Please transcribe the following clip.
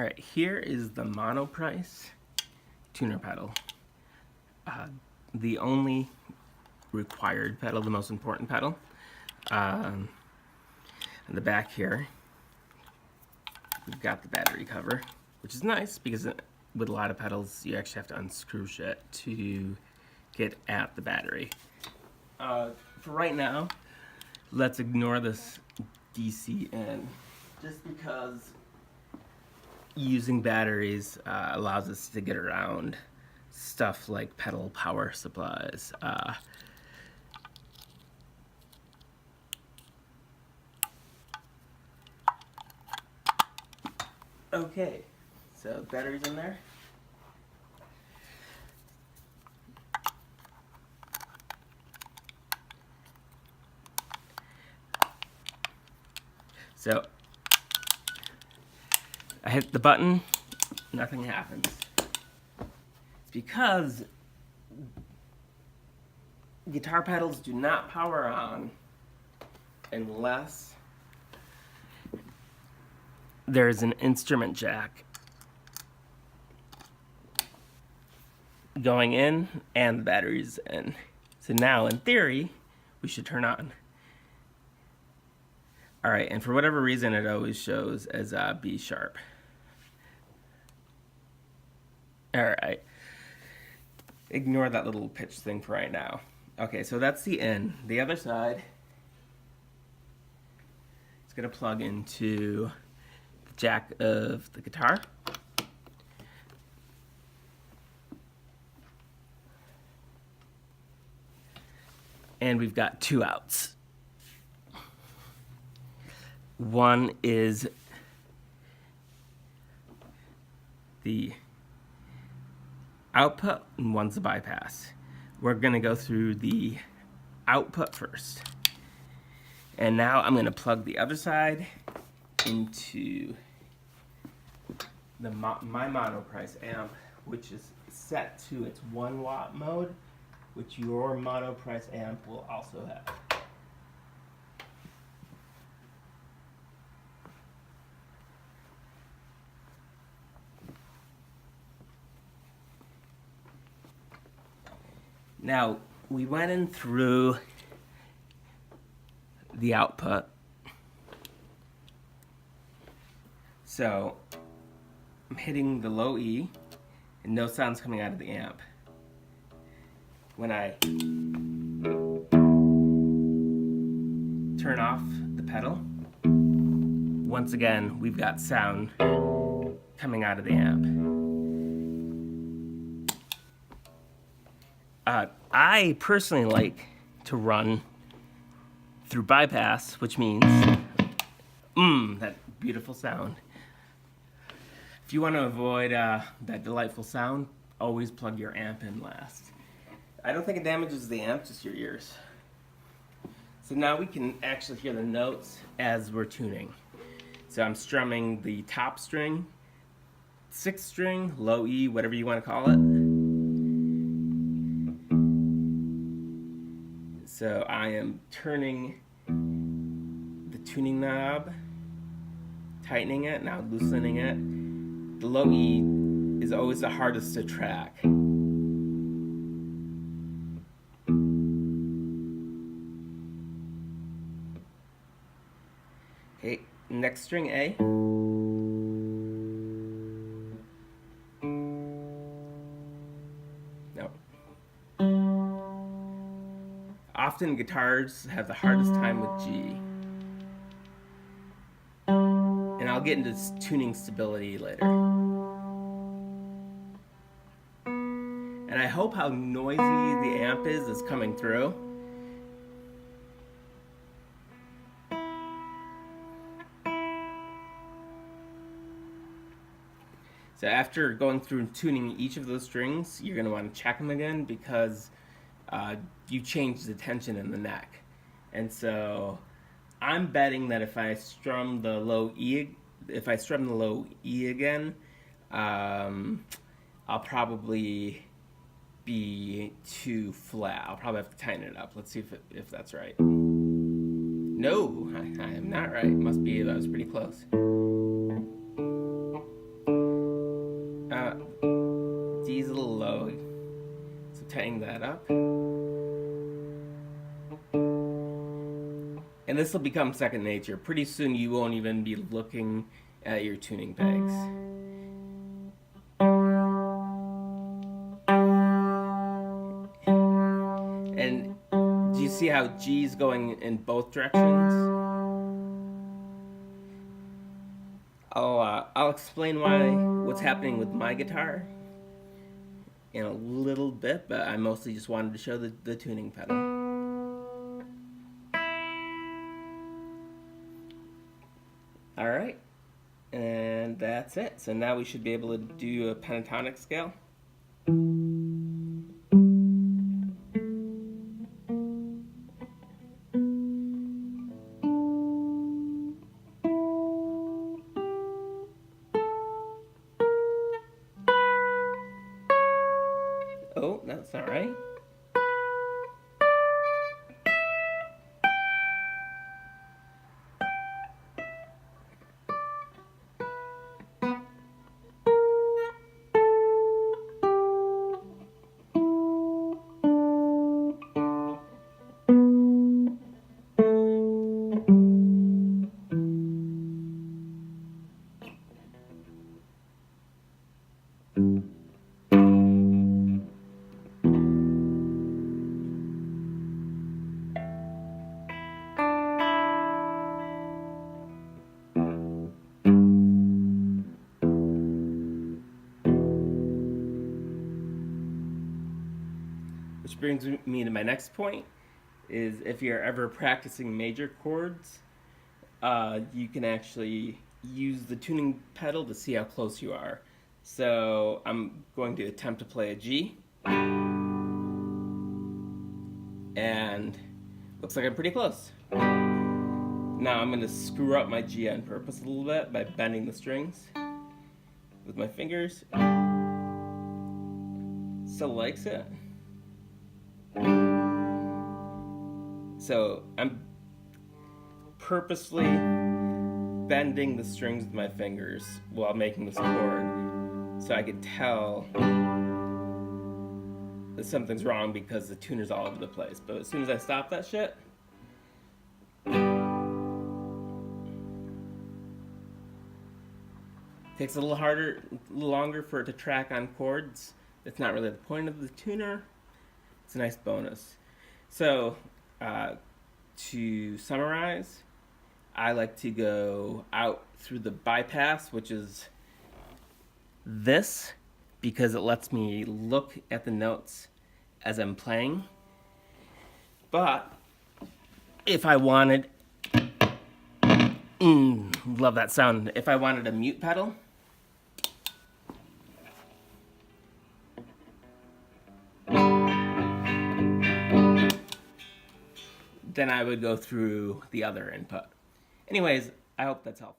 Alright, here is the Monoprice tuner pedal. The only required pedal, the most important pedal. On the back here, we've got the battery cover, which is nice because with a lot of pedals, you actually have to unscrew shit to get at the battery. For right now, let's ignore this DC in, just because using batteries allows us to get around stuff like pedal power supplies. Okay, so batteries in there. So I hit the button, nothing happens. It's because guitar pedals do not power on unless there's an instrument jack going in and the battery's in. So now, in theory, we should turn on. All right, and for whatever reason, it always shows as B sharp. All right, ignore that little pitch thing for right now. Okay, so that's the in. The other side, it's gonna plug into the jack of the guitar. And we've got two outs. One is the output and one's the bypass. We're gonna go through the output first. And now I'm gonna plug the other side into my Monoprice amp, which is set to its 1 watt mode, which your Monoprice amp will also have. Now, we went in through the output. So, I'm hitting the low E, and no sound's coming out of the amp. When I turn off the pedal, once again, we've got sound coming out of the amp. I personally like to run through bypass, which means, that beautiful sound. If you want to avoid that delightful sound, always plug your amp in last. I don't think it damages the amp, just your ears. So now we can actually hear the notes as we're tuning. So I'm strumming the top string, 6th string, low E, whatever you want to call it. So I am turning the tuning knob, tightening it, now loosening it. The low E is always the hardest to track. Okay, next string A. No. Often guitars have the hardest time with G. And I'll get into tuning stability later. And I hope how noisy the amp is coming through. So after going through and tuning each of those strings, you're going to want to check them again because you change the tension in the neck. And so I'm betting that if I strum the low E again, I'll probably be too flat. I'll probably have to tighten it up. Let's see if that's right. No, I am not right. Must be that was pretty close. tighten that up. And this will become second nature. Pretty soon you won't even be looking at your tuning pegs. And do you see how G is going in both directions? I'll explain what's happening with my guitar in a little bit, but I mostly just wanted to show the tuning pedal. Alright, and that's it. So now we should be able to do a pentatonic scale. Oh, that's not right. Which brings me to my next point, is if you're ever practicing major chords, you can actually use the tuning pedal to see how close you are. So I'm going to attempt to play a G, and looks like I'm pretty close. Now I'm going to screw up my G on purpose a little bit by bending the strings with my fingers. Still likes it. So I'm purposely bending the strings with my fingers while making this chord, so I could tell that something's wrong because the tuner's all over the place. But as soon as I stop that shit, takes a little longer for it to track on chords. It's not really the point of the tuner. It's a nice bonus. So, to summarize, I like to go out through the bypass, which is this, because it lets me look at the notes as I'm playing. But if I wanted, love that sound. If I wanted a mute pedal, then I would go through the other input. Anyways, I hope that's helpful.